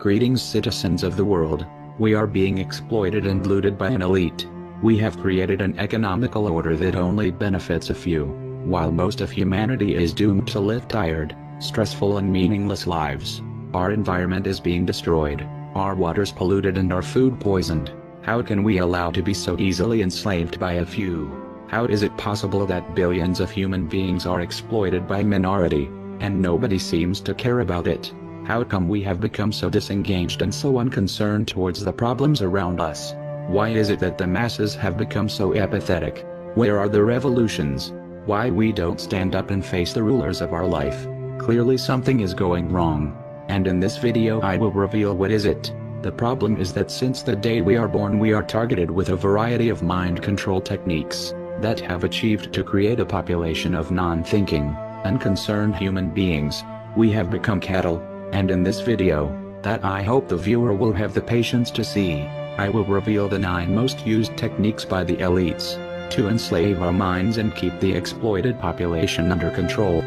Greetings, citizens of the world. We are being exploited and looted by an elite. We have created an economical order that only benefits a few, while most of humanity is doomed to live tired, stressful and meaningless lives. Our environment is being destroyed, our waters polluted and our food poisoned. How can we allow to be so easily enslaved by a few? How is it possible that billions of human beings are exploited by a minority, and nobody seems to care about it? How come we have become so disengaged and so unconcerned towards the problems around us? Why is it that the masses have become so apathetic? Where are the revolutions? Why we don't stand up and face the rulers of our life? Clearly something is going wrong. And in this video I will reveal what is it. The problem is that since the day we are born we are targeted with a variety of mind control techniques that have achieved to create a population of non-thinking, unconcerned human beings. We have become cattle. And in this video, that I hope the viewer will have the patience to see, I will reveal the 9 most used techniques by the elites to enslave our minds and keep the exploited population under control.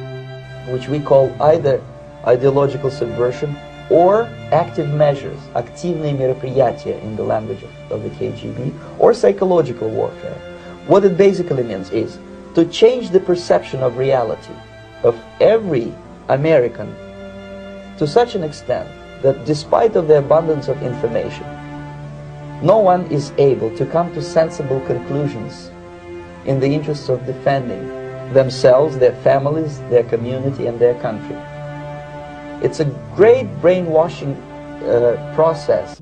Which we call either ideological subversion or active measures, активные мероприятия in the language of the KGB, or psychological warfare. What it basically means is to change the perception of reality of every American to such an extent that despite of the abundance of information, no one is able to come to sensible conclusions in the interests of defending themselves, their families, their community, and their country. It's a great brainwashing process.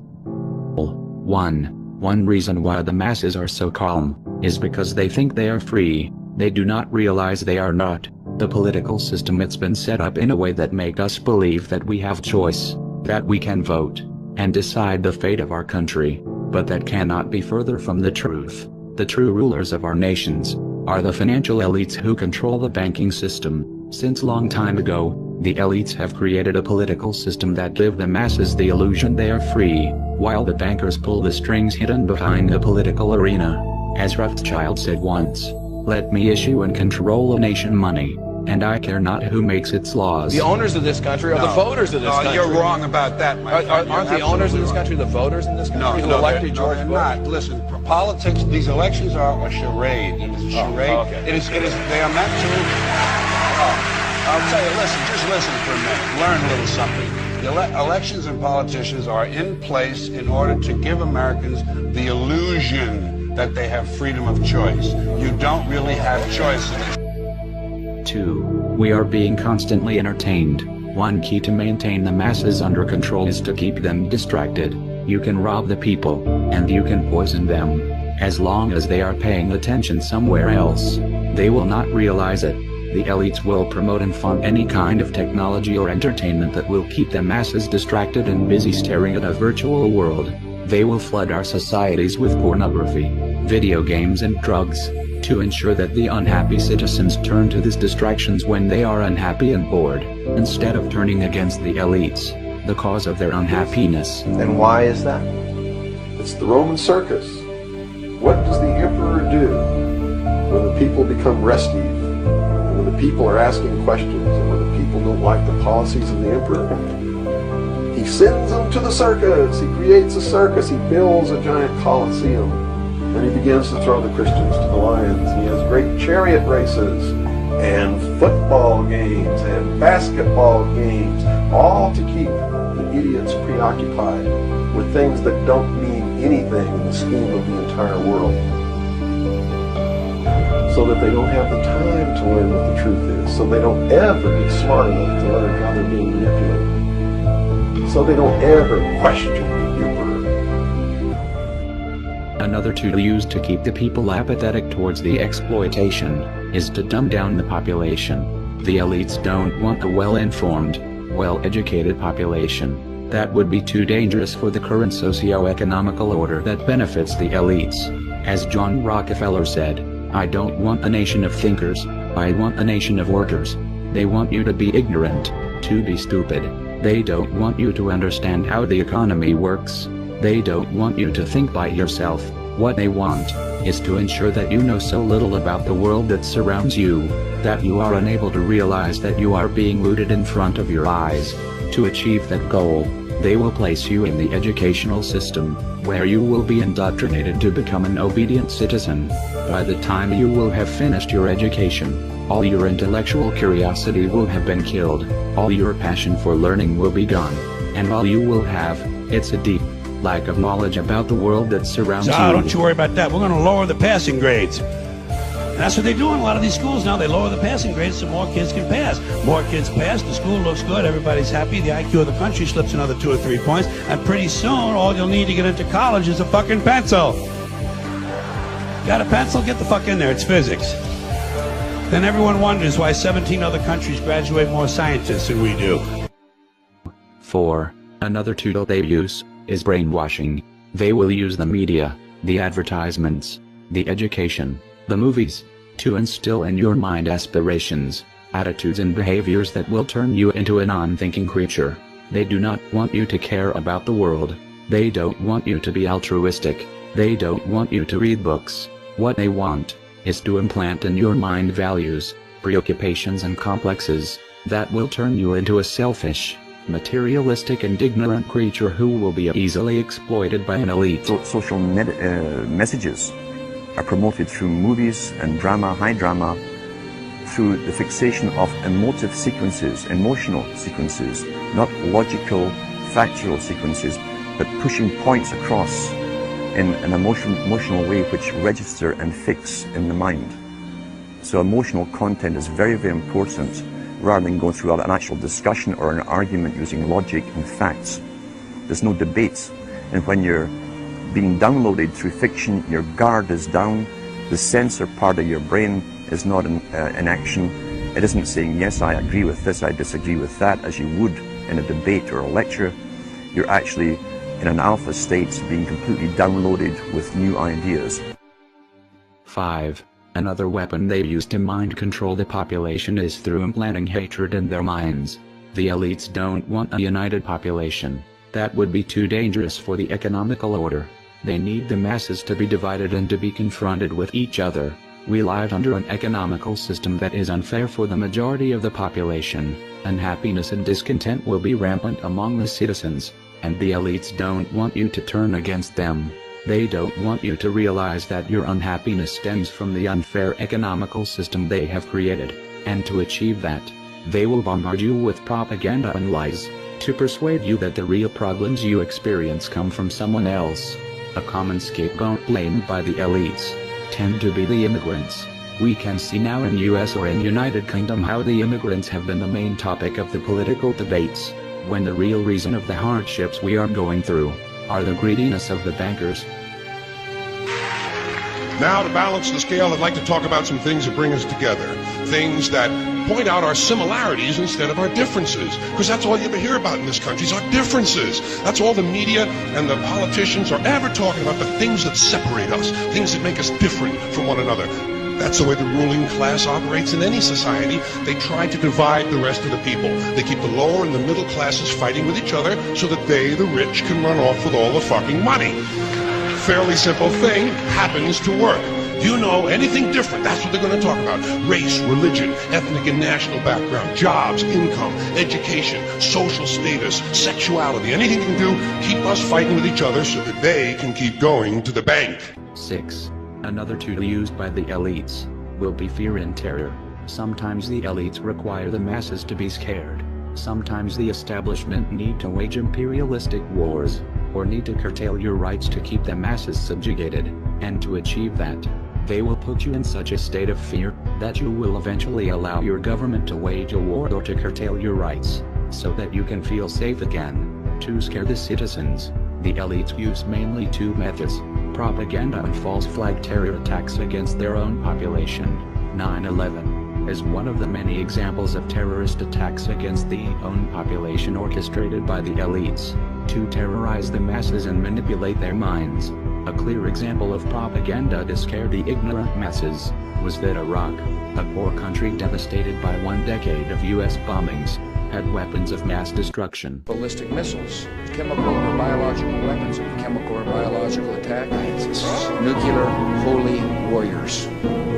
One reason why the masses are so calm is because they think they are free. They do not realize they are not. The political system, it's been set up in a way that make us believe that we have choice, that we can vote, and decide the fate of our country, but that cannot be further from the truth. The true rulers of our nations are the financial elites who control the banking system. Since long time ago, the elites have created a political system that give the masses the illusion they are free, while the bankers pull the strings hidden behind the political arena. As Rothschild said once, "Let me issue and control a nation money, and I care not who makes its laws." The owners of this country are the voters of this country. You're wrong about that, my friend. Aren't the owners of this country the voters in this country who elected George Bush? Not. Listen, politics, these elections are a charade. It is a charade. Okay. They are meant to... I'll tell you, just listen for a minute. Learn a little something. The elections and politicians are in place in order to give Americans the illusion that they have freedom of choice. You don't really have choice in it. 2. We are being constantly entertained. One key to maintain the masses under control is to keep them distracted. You can rob the people, and you can poison them. As long as they are paying attention somewhere else, they will not realize it. The elites will promote and fund any kind of technology or entertainment that will keep the masses distracted and busy staring at a virtual world. They will flood our societies with pornography, video games and drugs, to ensure that the unhappy citizens turn to these distractions when they are unhappy and bored, instead of turning against the elites, the cause of their unhappiness. And why is that? It's the Roman circus. What does the emperor do when the people become restive, and when the people are asking questions, and when the people don't like the policies of the emperor? He sends them to the circus. He creates a circus. He builds a giant coliseum. And he begins to throw the Christians to the lions. He has great chariot races and football games and basketball games, all to keep the idiots preoccupied with things that don't mean anything in the scheme of the entire world, so that they don't have the time to learn what the truth is, so they don't ever get smart enough to learn how they're being manipulated, so they don't ever question the emperor. Another tool used to keep the people apathetic towards the exploitation is to dumb down the population. The elites don't want a well-informed, well-educated population. That would be too dangerous for the current socio-economical order that benefits the elites. As John Rockefeller said, "I don't want a nation of thinkers, I want a nation of workers." They want you to be ignorant, to be stupid. They don't want you to understand how the economy works. They don't want you to think by yourself. What they want is to ensure that you know so little about the world that surrounds you, that you are unable to realize that you are being looted in front of your eyes. To achieve that goal, They will place you in the educational system, where you will be indoctrinated to become an obedient citizen. By the time you will have finished your education, all your intellectual curiosity will have been killed, all your passion for learning will be gone, and all you will have, it's a deep lack of knowledge about the world that surrounds you. Don't you worry about that. We're going to lower the passing grades. And that's what they do in a lot of these schools now. They lower the passing grades so more kids can pass. More kids pass, the school looks good, everybody's happy, the IQ of the country slips another 2 or 3 points, and pretty soon all you'll need to get into college is a fucking pencil. Got a pencil? Get the fuck in there, it's physics. Then everyone wonders why 17 other countries graduate more scientists than we do. 4. Another tool they use is brainwashing. They will use the media, the advertisements, the education, the movies, to instill in your mind aspirations, attitudes and behaviors that will turn you into a non-thinking creature. They do not want you to care about the world. They don't want you to be altruistic. They don't want you to read books. What they want is to implant in your mind values, preoccupations and complexes that will turn you into a selfish, materialistic and ignorant creature who will be easily exploited by an elite. Social messages are promoted through movies and drama, high drama, through the fixation of emotive sequences, emotional sequences, not logical, factual sequences, but pushing points across in an emotional way which register and fix in the mind. So emotional content is very, very important, rather than going through an actual discussion or an argument using logic and facts. There's no debate. And when you're being downloaded through fiction, your guard is down, the sensor part of your brain is not in action. It isn't saying, yes, I agree with this, I disagree with that, as you would in a debate or a lecture. You're actually in an alpha state, being completely downloaded with new ideas. 5. Another weapon they use to mind control the population is through implanting hatred in their minds. The elites don't want a united population. That would be too dangerous for the economical order. They need the masses to be divided and to be confronted with each other. We live under an economical system that is unfair for the majority of the population. Unhappiness and discontent will be rampant among the citizens, and the elites don't want you to turn against them. They don't want you to realize that your unhappiness stems from the unfair economical system they have created, and to achieve that, they will bombard you with propaganda and lies, to persuade you that the real problems you experience come from someone else. A common scapegoat blamed by the elites tend to be the immigrants. We can see now in US or in United Kingdom how the immigrants have been the main topic of the political debates, when the real reason of the hardships we are going through are the greediness of the bankers. Now, to balance the scale, I'd like to talk about some things that bring us together. Things that point out our similarities instead of our differences. Because that's all you ever hear about in this country is our differences. That's all the media and the politicians are ever talking about, the things that separate us, things that make us different from one another. That's the way the ruling class operates in any society. They try to divide the rest of the people. They keep the lower and the middle classes fighting with each other so that they, the rich, can run off with all the fucking money. Fairly simple thing, happens to work. Do you know anything different? That's what they're going to talk about. Race, religion, ethnic and national background, jobs, income, education, social status, sexuality, anything they can do, keep us fighting with each other so that they can keep going to the bank. 6. Another tool used by the elites will be fear and terror. Sometimes the elites require the masses to be scared. Sometimes the establishment need to wage imperialistic wars, or need to curtail your rights to keep the masses subjugated, and to achieve that, they will put you in such a state of fear that you will eventually allow your government to wage a war or to curtail your rights, so that you can feel safe again. To scare the citizens, the elites use mainly 2 methods: propaganda and false flag terror attacks against their own population. 9/11 is one of the many examples of terrorist attacks against the own population orchestrated by the elites, to terrorize the masses and manipulate their minds. A clear example of propaganda to scare the ignorant masses was that Iraq, a poor country devastated by 1 decade of US bombings, had weapons of mass destruction. Ballistic missiles, chemical or biological weapons of chemical or biological attack, nuclear holy warriors,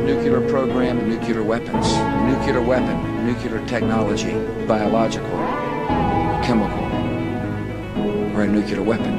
nuclear program and nuclear weapons, nuclear weapon, nuclear technology, biological, chemical, or a nuclear weapon.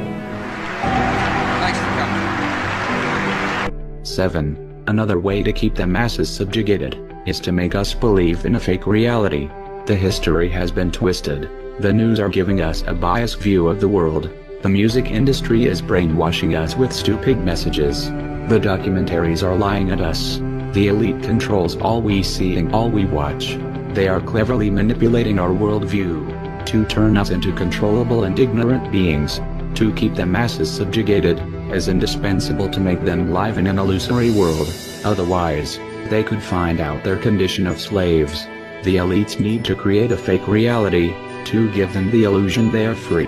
Thanks for coming. 7. Another way to keep the masses subjugated is to make us believe in a fake reality. The history has been twisted. The news are giving us a biased view of the world. The music industry is brainwashing us with stupid messages. The documentaries are lying at us. The elite controls all we see and all we watch. They are cleverly manipulating our worldview to turn us into controllable and ignorant beings. To keep the masses subjugated is indispensable to make them live in an illusory world. Otherwise, they could find out their condition of slaves. The elites need to create a fake reality to give them the illusion they are free.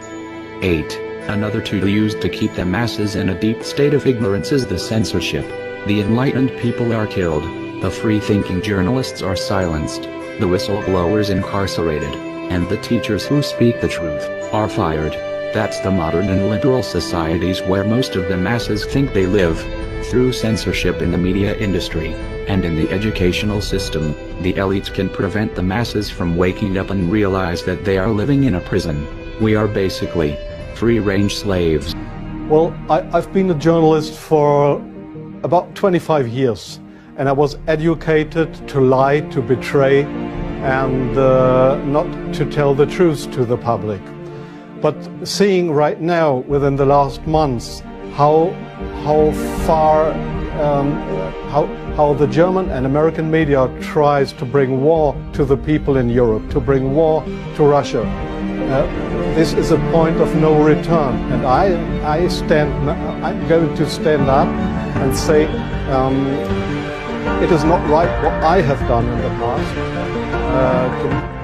8. Another tool used to keep the masses in a deep state of ignorance is the censorship. The enlightened people are killed. The free-thinking journalists are silenced. The whistleblowers incarcerated. And the teachers who speak the truth are fired. That's the modern and liberal societies where most of the masses think they live. Through censorship in the media industry and in the educational system, the elites can prevent the masses from waking up and realize that they are living in a prison. We are basically free-range slaves. Well, I've been a journalist for about 25 years, and I was educated to lie, to betray, and not to tell the truth to the public. But seeing right now, within the last months, how the German and American media tries to bring war to the people in Europe, to bring war to Russia. This is a point of no return, and I'm going to stand up and say it is not right what I have done in the past,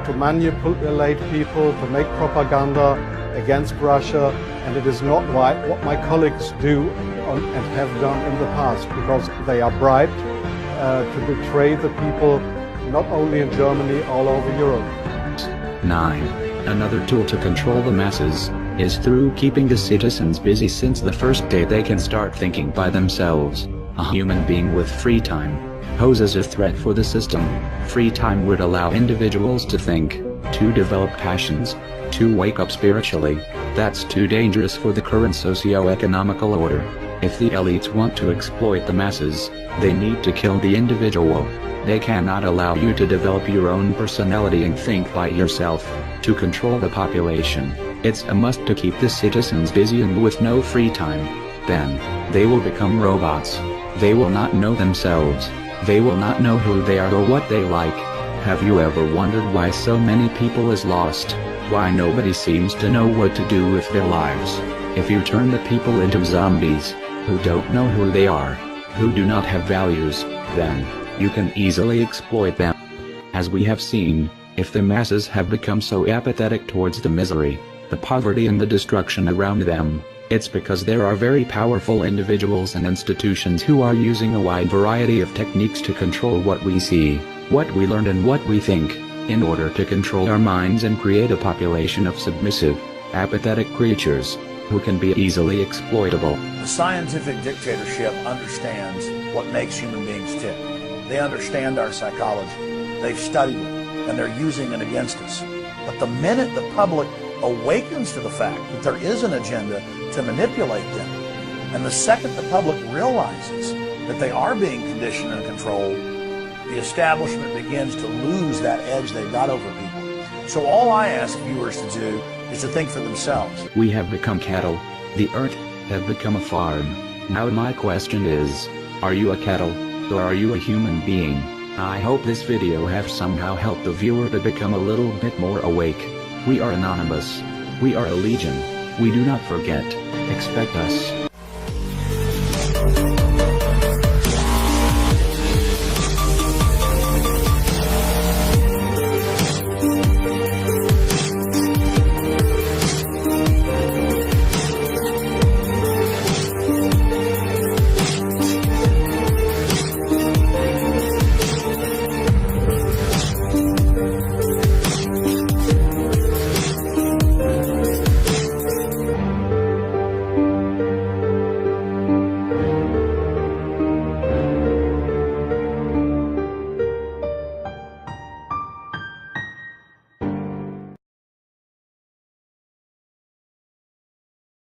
to manipulate people, to make propaganda against Russia, and it is not right what my colleagues do and have done in the past, because they are bribed to betray the people, not only in Germany, all over Europe. 9. Another tool to control the masses is through keeping the citizens busy since the first day they can start thinking by themselves. A human being with free time poses a threat for the system. Free time would allow individuals to think, to develop passions, to wake up spiritually. That's too dangerous for the current socio-economical order. If the elites want to exploit the masses, they need to kill the individual. They cannot allow you to develop your own personality and think by yourself. To control the population, it's a must to keep the citizens busy and with no free time. Then, they will become robots. They will not know themselves. They will not know who they are or what they like. Have you ever wondered why so many people is lost? Why nobody seems to know what to do with their lives? If you turn the people into zombies, who don't know who they are, who do not have values, then you can easily exploit them. As we have seen, if the masses have become so apathetic towards the misery, the poverty and the destruction around them, it's because there are very powerful individuals and institutions who are using a wide variety of techniques to control what we see, what we learn and what we think, in order to control our minds and create a population of submissive, apathetic creatures, who can be easily exploitable. The scientific dictatorship understands what makes human beings tick. They understand our psychology. They've studied it, and they're using it against us. But the minute the public awakens to the fact that there is an agenda to manipulate them, and the second the public realizes that they are being conditioned and controlled, the establishment begins to lose that edge they've got over people. So all I ask viewers to do is to think for themselves. We have become cattle. The earth have become a farm. Now my question is, are you a cattle, or are you a human being? I hope this video has somehow helped the viewer to become a little bit more awake. We are anonymous. We are a legion. We do not forget. Expect us.